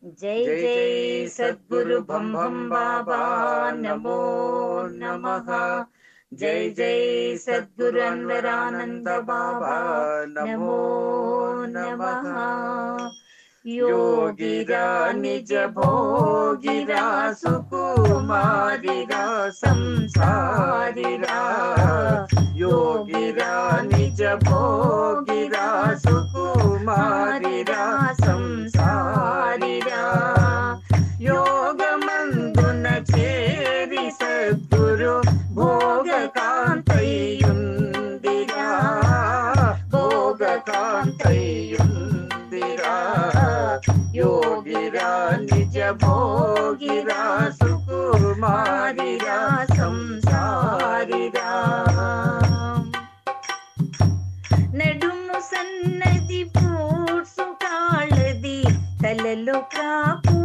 जय जय सद्गुरु बम बम बाबा नमो नमः। जय जय सद्गुरु अनवरानंद बाबा नमो नमः। योगिरा निज भोगिरा सुकुमारिरा संसारिरा। योगिरा निज भोगिरा सुकुमारिरा संसारिरा। योगमंदुन चेरि सद्गुरु भोगकांतयुंदिरा। भोगकांतयुंदिरा। योगिरा निज भोगिरा सुकुमारिरा संसारिरा। नडुमु सन्नदी पूड्सु काळदी तललो कापु